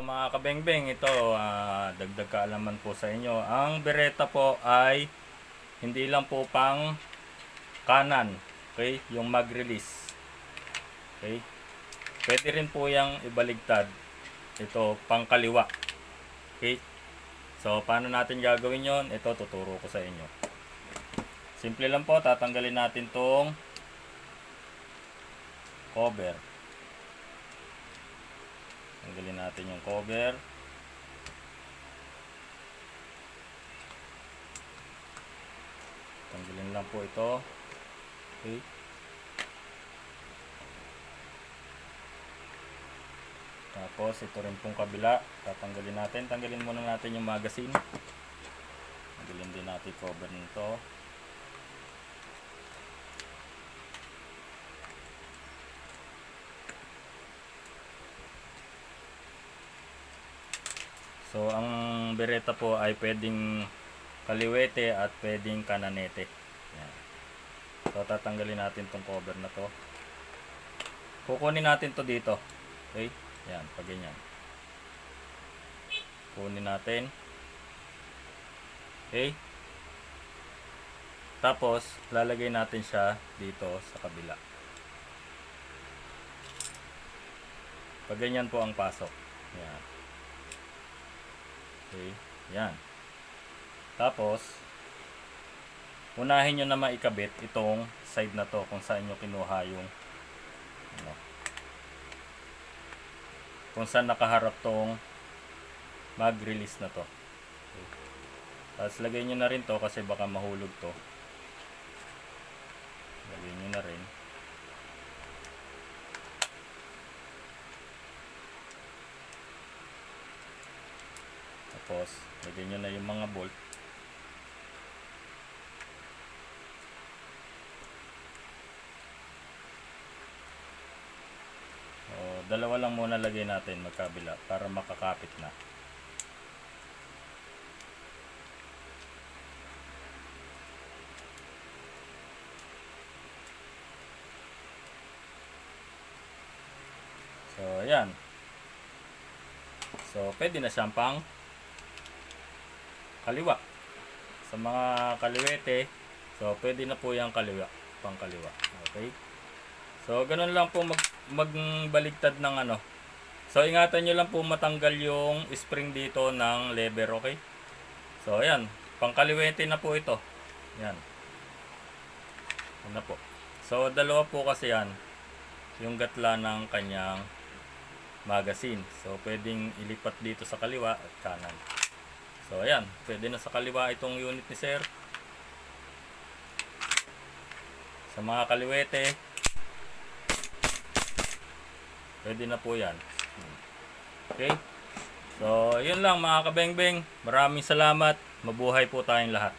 mga kabengbeng, ito dagdag kaalaman po sa inyo. Ang Beretta po ay hindi lang po pang kanan, okay? Yung mag-release. Okay? Pwede rin po yang ibaligtad. Ito pang kaliwa. Okay? So paano natin gagawin 'yon? Ito tuturo ko sa inyo. Simple lang po, tatanggalin natin tong cover. Tanggalin natin yung cover. Tanggalin lang po ito. Okay. Tapos ito rin pong kabila. Tatanggalin natin. Tanggalin muna natin yung magazine. Tanggalin din natin yung cover nito. So ang Beretta po ay pwedeng kaliwete at pwedeng kananete. Yan. So tatanggalin natin tong cover na to. Kukunin natin to dito. Okay? Yan, pag ganyan. Kunin natin. Okay? Tapos lalagay natin siya dito sa kabila. Pag ganyan po ang pasok. Yan. Okay, yan. Tapos, unahin nyo na maikabit itong side na to kung saan nyo kinuha yung kung saan nakaharap tong mag-release na to. Okay. Tapos lagay nyo na rin to kasi baka mahulog to. Lagay nyo na rin. Tapos, lagyan nyo na yung mga bolt. O, dalawa lang muna lagay natin magkabila para makakapit na. So, ayan. So, pwede na siyang pang kaliwa. Sa mga kaliwete, so pwede na po yung kaliwa, pang kaliwa. Okay? So ganun lang po magbaligtad ng ano. So ingatan nyo lang po matanggal yung spring dito ng lever, okay? So ayan, pang kaliwete na po ito. Yan. Ano po. So dalawa po kasi yan yung gatla ng kanyang magazine. So pwedeng ilipat dito sa kaliwa at kanan. So ayan, pwede na sa kaliwa itong unit ni sir. Sa mga kaliwete, pwede na po yan. Okay? So yun lang mga kabengbeng. Maraming salamat. Mabuhay po tayong lahat.